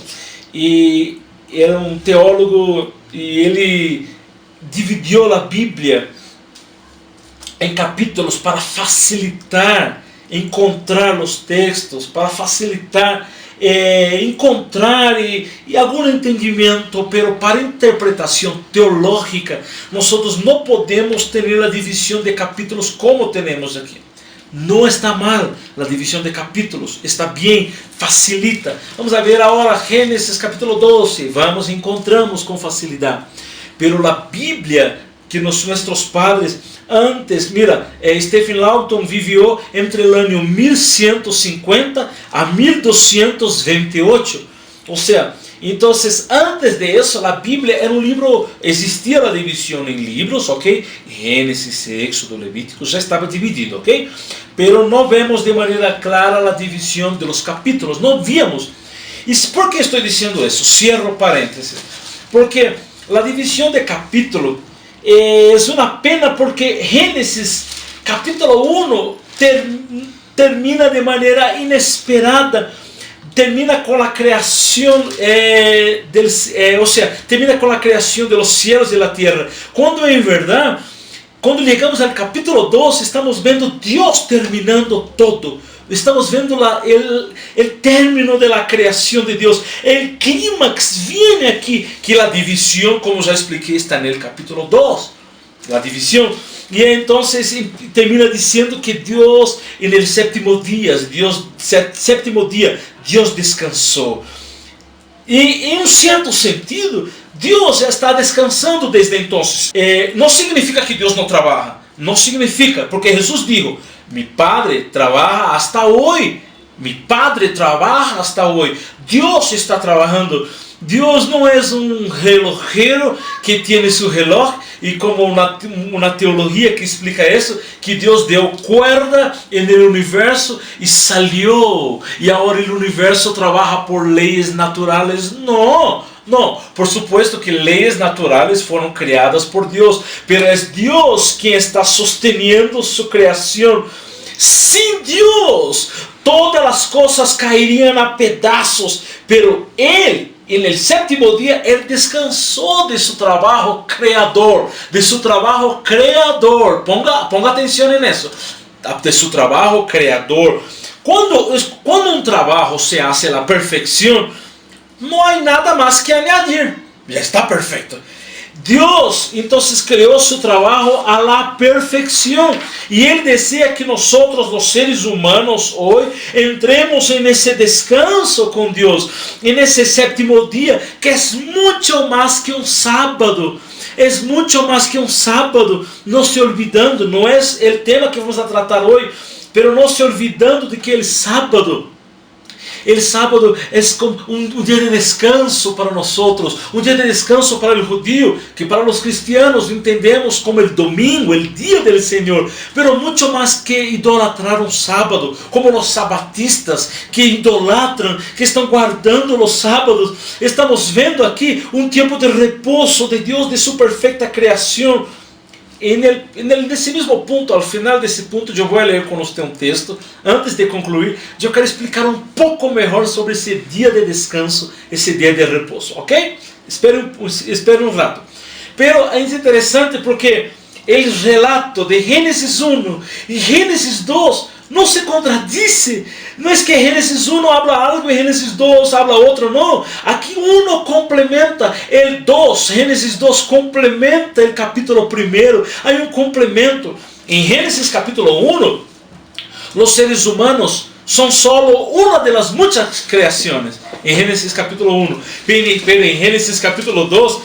y era un teólogo y él dividió la Biblia en capítulos para facilitar encontrar los textos, para facilitar encontrar y algún entendimiento, pero para interpretación teológica nosotros no podemos tener la división de capítulos como tenemos aquí. No está mal la división de capítulos, está bien, facilita. Vamos a ver ahora Génesis capítulo 12, encontramos con facilidad. Pero la Biblia que nuestros padres antes, mira, Stephen Langton vivió entre el año 1150 a 1228. O sea, Entonces, antes de eso, la Biblia era un libro, existía la división en libros, ¿ok? Génesis, Éxodo, Levítico, ya estaba dividido, ¿ok? Pero no vemos de manera clara la división de los capítulos, no víamos. ¿Y por qué estoy diciendo eso? Cierro paréntesis. Porque la división de capítulo es una pena, porque Génesis capítulo 1 termina de manera inesperada. Termina con la creación termina con la creación de los cielos y la tierra. Cuando en verdad, cuando llegamos al capítulo 2, estamos viendo Dios terminando todo. Estamos viendo el término de la creación de Dios. El clímax viene aquí, que la división, como ya expliqué, está en el capítulo 2. La división. Y entonces termina diciendo que Dios en el séptimo día, Dios descansó. Y en un cierto sentido, Dios ya está descansando desde entonces. No significa que Dios no trabaja. No significa, porque Jesús dijo, mi Padre trabaja hasta hoy. Mi Padre trabaja hasta hoy. Dios está trabajando. Dios no es un relojero que tiene su reloj y como una teología que explica eso, que Dios dio cuerda en el universo y salió y ahora el universo trabaja por leyes naturales. No, por supuesto que leyes naturales fueron creadas por Dios, pero es Dios quien está sosteniendo su creación. Sin Dios, todas las cosas caerían a pedazos, pero Él, en el séptimo día, Él descansó de su trabajo creador, ponga atención en eso, de su trabajo creador. Cuando un trabajo se hace a la perfección, no hay nada más que añadir, ya está perfecto. Dios entonces creó su trabajo a la perfección y Él desea que nosotros los seres humanos hoy entremos en ese descanso con Dios, en ese séptimo día que es mucho más que un sábado. Es mucho más que un sábado, no se olvidando, no es el tema que vamos a tratar hoy, pero no se olvidando de que el sábado es como un día de descanso para nosotros, un día de descanso para el judío, que para los cristianos entendemos como el domingo, el día del Señor, pero mucho más que idolatrar un sábado, como los sabatistas que idolatran, que están guardando los sábados. Estamos viendo aquí un tiempo de reposo de Dios, de su perfecta creación. En ese mismo punto, al final de ese punto, yo voy a leer con usted un texto. Antes de concluir, yo quiero explicar un poco mejor sobre ese día de descanso, ese día de reposo, ¿ok? Espere un rato. Pero es interesante porque el relato de Génesis 1 y Génesis 2 no se contradice. No es que Génesis 1 habla algo y Génesis 2 habla otro, no. Aquí uno complementa el 2, Génesis 2 complementa el capítulo 1. Hay un complemento. En Génesis capítulo 1, los seres humanos son solo una de las muchas creaciones. En Génesis capítulo 1. Pero en Génesis capítulo 2,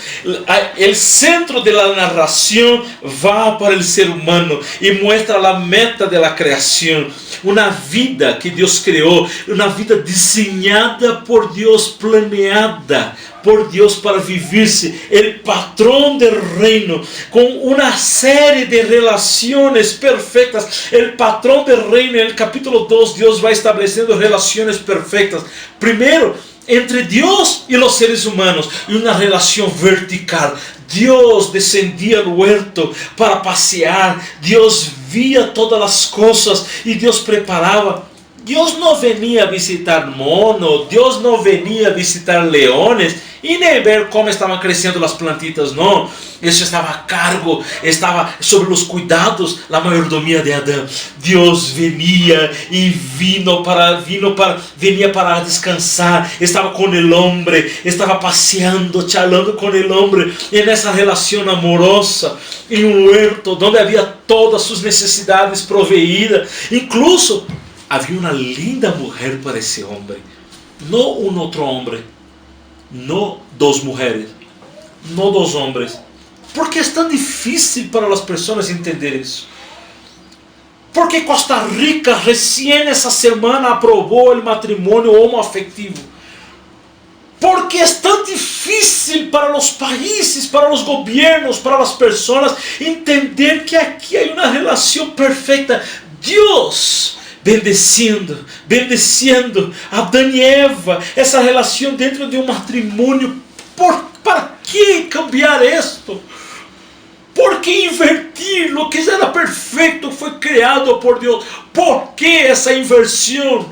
el centro de la narración va para el ser humano y muestra la meta de la creación. Una vida que Dios creó, una vida diseñada por Dios, planeada por Dios para vivirse, el patrón del reino, con una serie de relaciones perfectas. El patrón del reino, en el capítulo 2, Dios va estableciendo relaciones perfectas. Primero, entre Dios y los seres humanos, y una relación vertical. Dios descendía al huerto para pasear, Dios vía todas las cosas y Dios preparaba. Dios no venía a visitar monos, Dios no venía a visitar leones y ni ver cómo estaban creciendo las plantitas, no. Eso estaba a cargo, estaba sobre los cuidados, la mayordomía de Adán. Dios venía y venía para descansar, estaba con el hombre, estaba paseando, charlando con el hombre en esa relación amorosa, en un huerto donde había todas sus necesidades proveídas. Incluso había una linda mujer para ese hombre, no un otro hombre, no dos mujeres, no dos hombres. Porque es tan difícil para las personas entender eso. Porque Costa Rica recién esa semana aprobó el matrimonio homoafectivo. Porque es tan difícil para los países, para los gobiernos, para las personas entender que aquí hay una relación perfecta. Dios bendeciendo a Adán y Eva, essa relação dentro de um matrimônio. Para que cambiar esto? ¿Por que invertir lo que era perfeito, foi criado por Deus? ¿Por que essa inversão?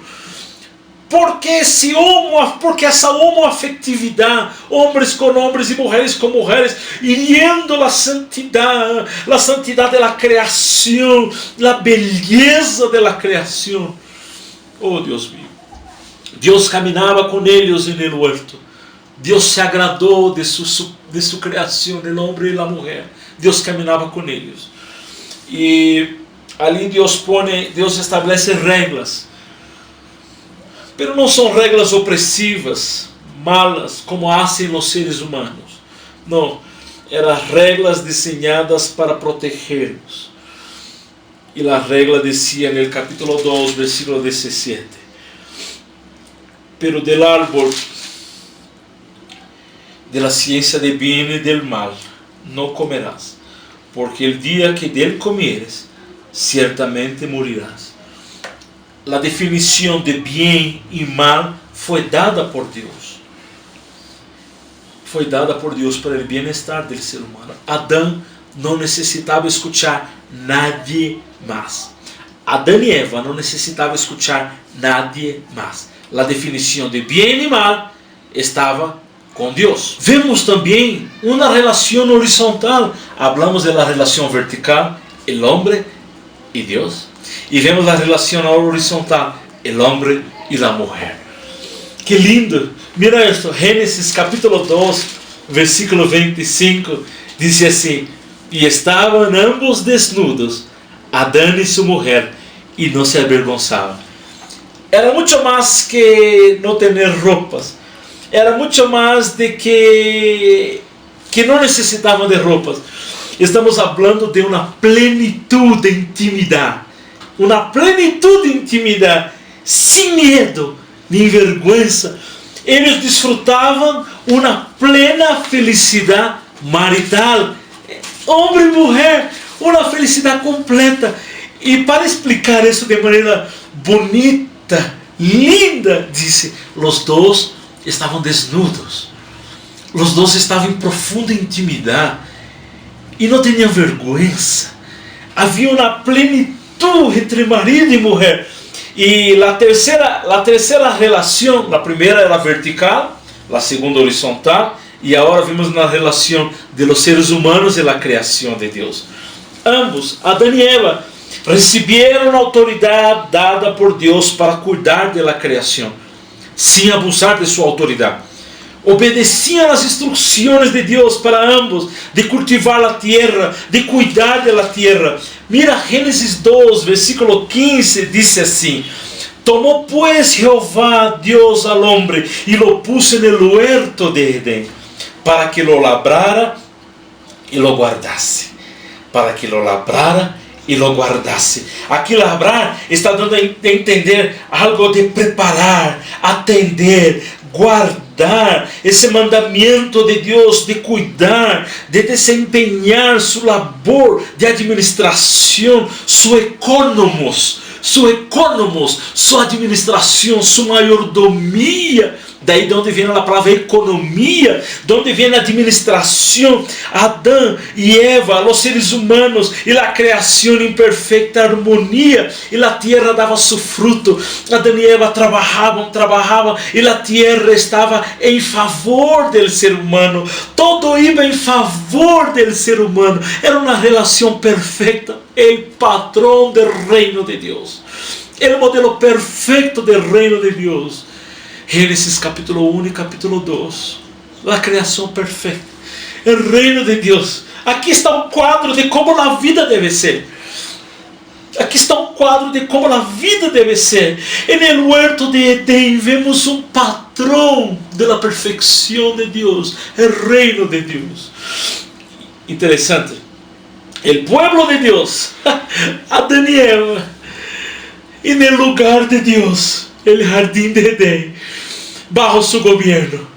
¿Por que essa homoafetividade? Homens com homens e mulheres com mulheres, hiriendo a santidade da criação, a beleza da criação. Oh Deus mío, Deus caminhava com eles no huerto. Deus se agradou de sua criação, do homem e da mulher. Deus caminhava com eles. E ali Deus estabelece regras. Pero não são regras opressivas, malas, como hacen os seres humanos. Não, eram regras desenhadas para protegernos. E a regra dizia no capítulo 2, versículo 17: Pero del árbol de la ciencia del bien y del mal no comerás, porque el día que dele comieres, ciertamente morirás. A definição de bem e mal foi dada por Deus. Foi dada por Deus para o bem-estar do ser humano. Adão não necessitava escutar nadie mais. Adão e Eva não necessitavam escutar nadie mais. A definição de bem e mal estava com Deus. Vemos também uma relação horizontal. Hablamos da relação vertical, o homem e Deus. E vemos a relação horizontal, o homem e a mulher. Que lindo! Mira esto, Gênesis capítulo 2, versículo 25, diz assim: E estavam ambos desnudos, Adão e sua mulher, e não se avergonçavam. Era muito mais que não ter roupas. Era muito mais de que não necessitavam de roupas. Estamos falando de uma plenitude de intimidade. Uma plenitude de intimidade, sem medo, nem vergonha. Eles desfrutavam uma plena felicidade marital. Homem e mulher, uma felicidade completa. E para explicar isso de maneira bonita, linda, disse: os dois estavam desnudos. Os dois estavam em profunda intimidade e não tinham vergonha. Havia uma plenitude entre marido e mulher. E a terceira relação, a primeira era vertical, a segunda horizontal, e agora vimos na relação de los seres humanos e a criação de Deus. Ambos, Adão e Eva, receberam a autoridade dada por Deus para cuidar da criação, sem abusar de sua autoridade. Obedeciam as instruções de Deus para ambos, de cultivar a terra, de cuidar da terra. Mira Gênesis 2, versículo 15, diz assim: Tomou pues Jehová Deus al hombre e lo puso en el huerto de Edén, para que lo labrara e lo guardase. Para que lo labrara e lo guardase. Aqui labrar está dando a entender algo de preparar, atender, guardar, esse mandamento de Deus de cuidar, de desempenhar sua labor de administração, sua economos, sua administração, sua mayordomia. Daí de onde vem a palavra economia, de onde vem a administração. Adão e Eva, os seres humanos e a criação em perfeita harmonia, e a terra dava seu fruto. Adão e Eva trabalhavam, e a terra estava em favor do ser humano. Todo ia em favor do ser humano. Era uma relação perfeita. O patrão do reino de Deus, o modelo perfeito do reino de Deus. Gênesis capítulo 1 e capítulo 2. A criação perfeita. O reino de Deus. Aqui está um quadro de como a vida deve ser. Aqui está um quadro de como a vida deve ser. E no huerto de Edém vemos um patrão da perfeição de Deus. O reino de Deus. Interessante. O pueblo de Deus. Adão e Eva. E no lugar de Deus. O jardim de Edém. Bajo su gobierno.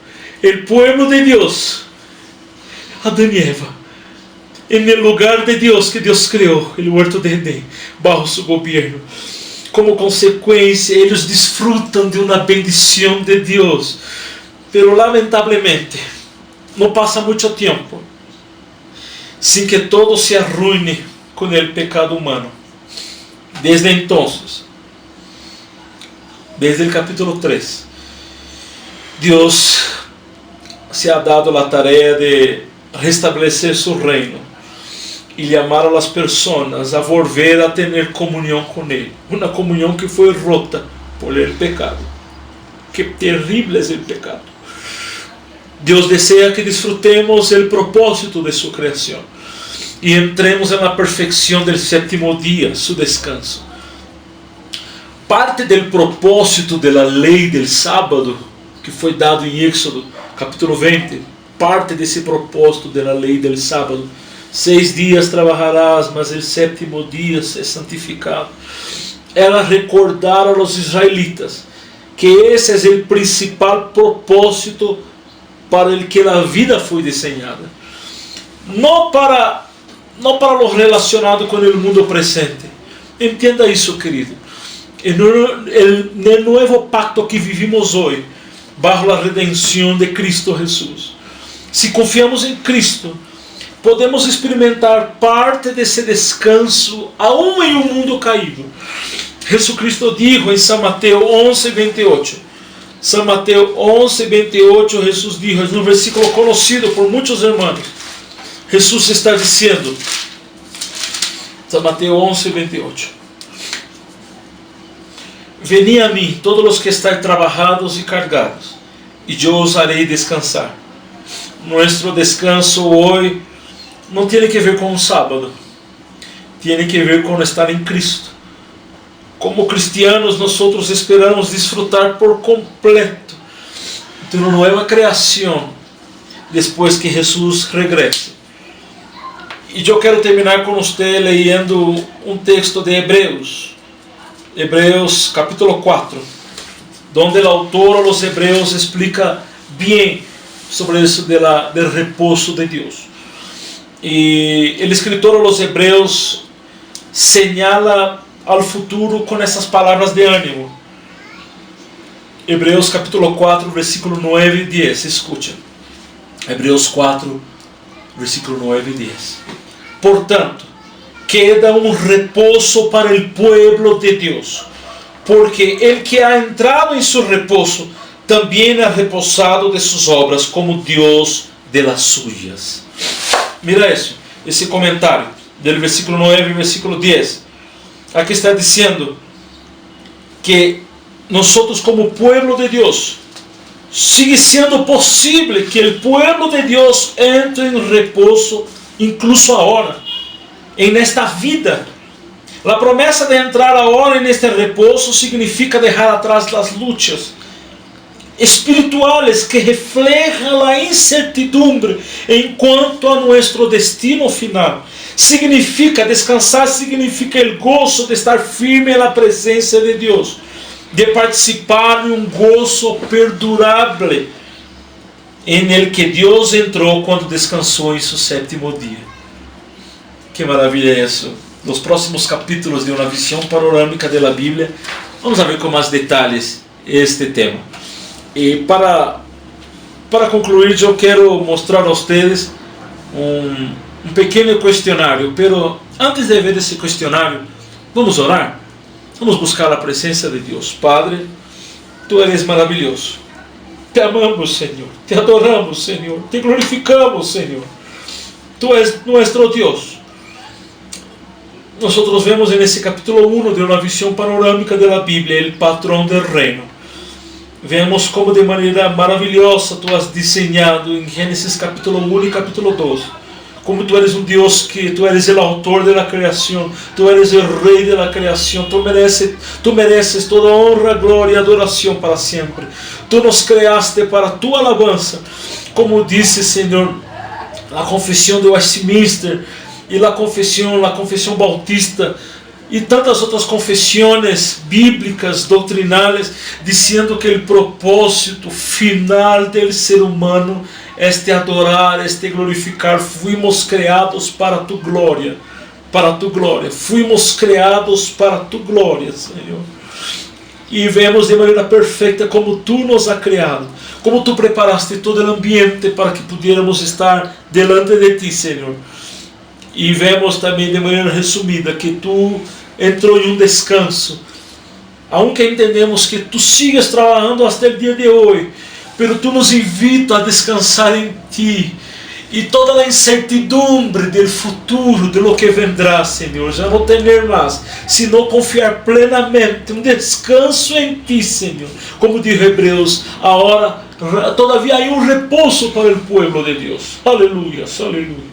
el pueblo de Dios, Adán y Eva, en el lugar de Dios que Dios creó, el huerto de Edén, bajo su gobierno. Como consecuencia, ellos disfrutan de una bendición de Dios. Pero lamentablemente, no pasa mucho tiempo sin que todo se arruine con el pecado humano. Desde entonces, desde el capítulo 3, Dios se ha dado la tarea de restablecer su reino y llamar a las personas a volver a tener comunión con Él. Una comunión que fue rota por el pecado. Qué terrible es el pecado. Dios desea que disfrutemos el propósito de su creación y entremos en la perfección del séptimo día, su descanso. Parte del propósito de la ley del sábado que fue dado en Éxodo capítulo 20, parte de ese propósito de la ley del sábado: 6 días trabajarás, mas el séptimo día es santificado. Era recordar a los israelitas que ese es el principal propósito para el que la vida fue diseñada. No para lo relacionado con el mundo presente. Entienda eso, querido. En el nuevo pacto que vivimos hoy, bajo la redención de Cristo Jesús, si confiamos en Cristo, podemos experimentar parte desse descanso aún em um mundo caído. Jesucristo dijo em São Mateus 11:28. São Mateus 11:28, Jesús dijo, es un versículo conocido por muchos hermanos. Jesús está diciendo, São Mateus 11:28, venid a mí todos los que estáis trabajados y cargados, y yo os haré descansar. Nuestro descanso hoy não tem que ver com o sábado, tem que ver com estar em Cristo. Como cristianos, nós esperamos desfrutar por completo de uma nova criação depois que Jesus regrese. E eu quero terminar com você leyendo um texto de Hebreus, Hebreus capítulo 4, donde o autor a los Hebreos explica bem sobre isso del reposo de Deus. E o escritor a los Hebreos señala ao futuro com essas palavras de ânimo. Hebreus capítulo 4, versículo 9 e 10. Escucha. Hebreus 4, versículo 9 e 10. Portanto, queda um repouso para o pueblo de Deus, porque el que ha entrado em su repouso também ha reposado de sus obras, como Deus de las suyas. Mira isso, esse comentário do versículo 9 e versículo 10. Aqui está dizendo que nós, como pueblo de Deus, sigue sendo possível que o pueblo de Deus entre em repouso, incluso agora, em esta vida. A promessa de entrar agora neste repouso significa deixar atrás as lutas espirituales que reflejam a incertidumbre em quanto a nosso destino final. Significa descansar, significa o gozo de estar firme na presença de Deus, de participar de um gozo perdurável em el que Deus entrou quando descansou em seu sétimo dia. Que maravilha é isso! Nos próximos capítulos de uma visão panorâmica da Bíblia, vamos ver com mais detalhes este tema. E para concluir, eu quero mostrar a vocês um pequeno questionário, pero antes de ver esse questionário, vamos orar, vamos buscar a presença de Deus. Padre, Tu eres maravilhoso, Te amamos, Senhor, Te adoramos, Senhor, Te glorificamos, Senhor, Tu és nosso Deus. Nós vemos nesse capítulo 1 de uma visão panorâmica da Bíblia, o patrão do reino. Vemos como de maneira maravilhosa Tu has desenhado em Gênesis capítulo 1 e capítulo 2. Como Tu eres um Deus que Tu eres o autor da criação, Tu eres o rei da criação, Tu mereces toda honra, glória e adoração para sempre. Tu nos creaste para Tua alabança, como disse, Senhor, a confissão de Westminster e a confissão bautista y tantas otras confesiones bíblicas, doctrinales, diciendo que el propósito final del ser humano es de adorar, es de glorificar. Fuimos creados para tu gloria, fuimos creados para tu gloria, Señor. Y vemos de manera perfecta como tú nos has creado, como tú preparaste todo el ambiente para que pudiéramos estar delante de ti, Señor. Y vemos también de manera resumida que tú entró en un descanso, aunque entendemos que tú sigues trabajando hasta el día de hoy, pero tú nos invitas a descansar en ti. Y toda la incertidumbre del futuro, de lo que vendrá, Señor, ya no tener más, sino confiar plenamente, un descanso en ti, Señor. Como dijo Hebreos, ahora todavía hay un reposo para el pueblo de Dios. Aleluya, aleluya.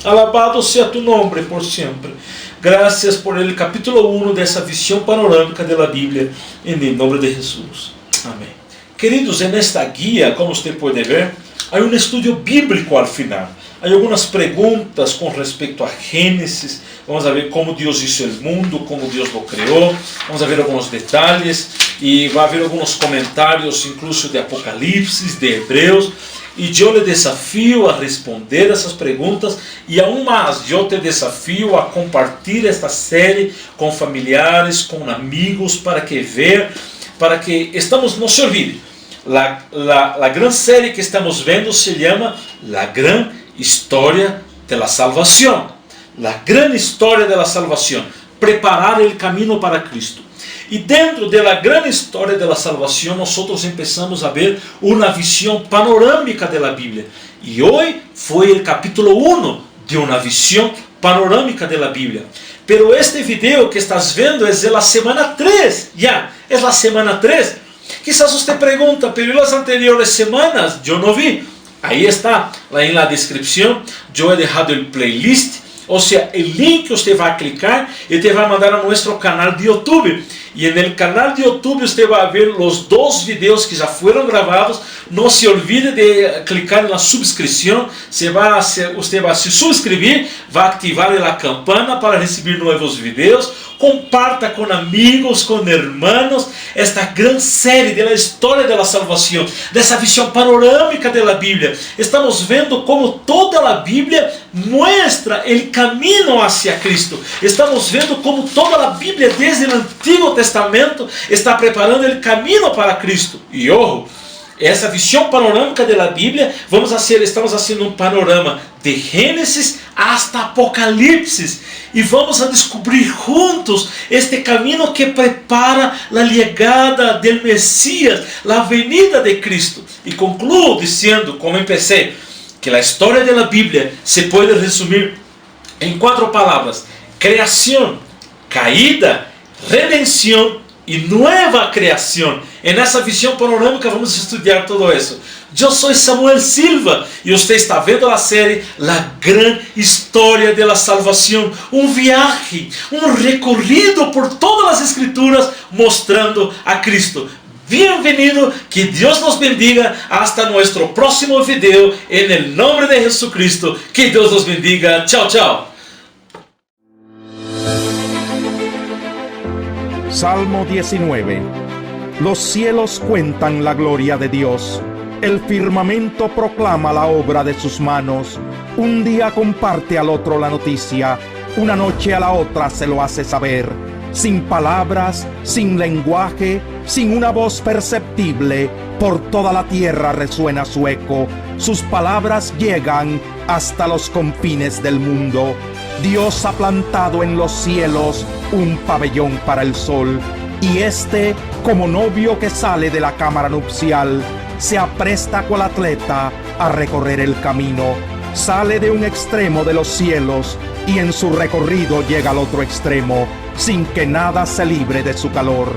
Alabado sea tu nombre por siempre. Gracias por el capítulo 1 de esa visión panorámica de la Biblia, en el nombre de Jesús. Amén. Queridos, en esta guía, como usted puede ver, hay un estudio bíblico al final. Hay algunas preguntas con respecto a Génesis. Vamos a ver cómo Dios hizo el mundo, cómo Dios lo creó. Vamos a ver algunos detalles y va a haber algunos comentarios incluso de Apocalipsis, de Hebreos. Y yo le desafío a responder esas preguntas y aún más, yo te desafío a compartir esta serie con familiares, con amigos, para que vean, para que estamos, no se olvide, la gran serie que estamos viendo se llama La Gran Historia de la Salvación. La Gran Historia de la Salvación. Preparar el camino para Cristo. Y dentro de la gran historia de la salvación, nosotros empezamos a ver una visión panorámica de la Biblia. Y hoy fue el capítulo 1 de una visión panorámica de la Biblia. Pero este video que estás viendo es de la semana 3. Ya, es la semana 3. Quizás usted pregunta, pero las anteriores semanas yo no vi. Ahí está, en la descripción, yo he dejado el playlist. O sea, el link que usted va a clicar y te va a mandar a nuestro canal de YouTube. Y en el canal de YouTube usted va a ver los 2 videos que ya fueron grabados. No se olvide de clicar en la suscripción. Usted va a se suscribir, va a activar la campana para recibir nuevos videos. Comparta con amigos, con hermanos, esta gran serie de la historia de la salvación, de esa visión panorámica de la Biblia. Estamos viendo cómo toda la Biblia muestra el camino hacia Cristo. Estamos vendo como toda a Bíblia, desde o Antigo Testamento, está preparando o caminho para Cristo. E ojo, essa visão panorâmica da Bíblia, estamos fazendo um panorama de Gênesis hasta Apocalipse. E vamos a descobrir juntos este caminho que prepara a chegada do Messias, a venida de Cristo. E concluo dizendo, como empecé, que a história da Bíblia se pode resumir em 4 palavras: criação, caída, redenção e nova criação. E nessa visão panorâmica vamos estudar tudo isso. Eu sou Samuel Silva e você está vendo a série La Gran Historia de la Salvación. Viaje, recorrido por todas as escrituras mostrando a Cristo. Bienvenido, que Dios nos bendiga. Hasta nuestro próximo video. En el nombre de Jesucristo, que Dios nos bendiga. Chao, chao. Salmo 19. Los cielos cuentan la gloria de Dios. El firmamento proclama la obra de sus manos. Un día comparte al otro la noticia. Una noche a la otra se lo hace saber. Sin palabras, sin lenguaje, sin una voz perceptible, por toda la tierra resuena su eco. Sus palabras llegan hasta los confines del mundo. Dios ha plantado en los cielos un pabellón para el sol, y este, como novio que sale de la cámara nupcial, se apresta cual atleta a recorrer el camino. Sale de un extremo de los cielos y en su recorrido llega al otro extremo, sin que nada se libre de su calor.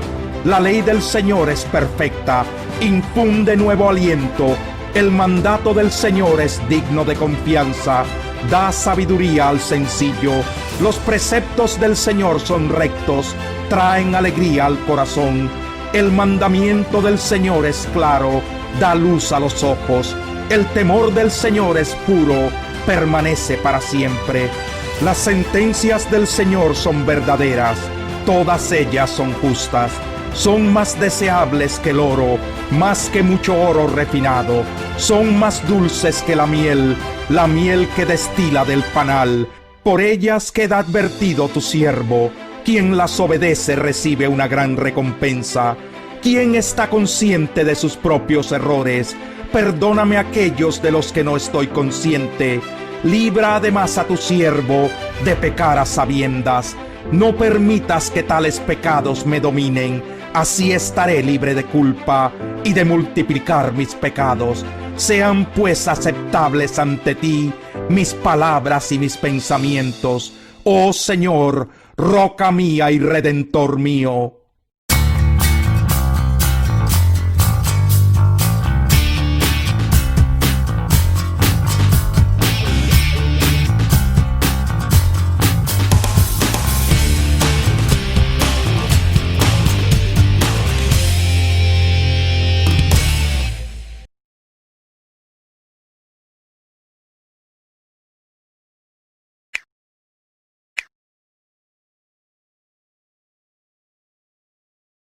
La ley del Señor es perfecta, infunde nuevo aliento. El mandato del Señor es digno de confianza, da sabiduría al sencillo. Los preceptos del Señor son rectos, traen alegría al corazón. El mandamiento del Señor es claro, da luz a los ojos. El temor del Señor es puro, permanece para siempre. Las sentencias del Señor son verdaderas, todas ellas son justas. Son más deseables que el oro, más que mucho oro refinado. Son más dulces que la miel que destila del panal. Por ellas queda advertido tu siervo. Quien las obedece recibe una gran recompensa. Quien está consciente de sus propios errores, perdóname aquellos de los que no estoy consciente. Libra además a tu siervo de pecar a sabiendas. No permitas que tales pecados me dominen. Así estaré libre de culpa y de multiplicar mis pecados. Sean pues aceptables ante ti mis palabras y mis pensamientos. Oh Señor, roca mía y redentor mío.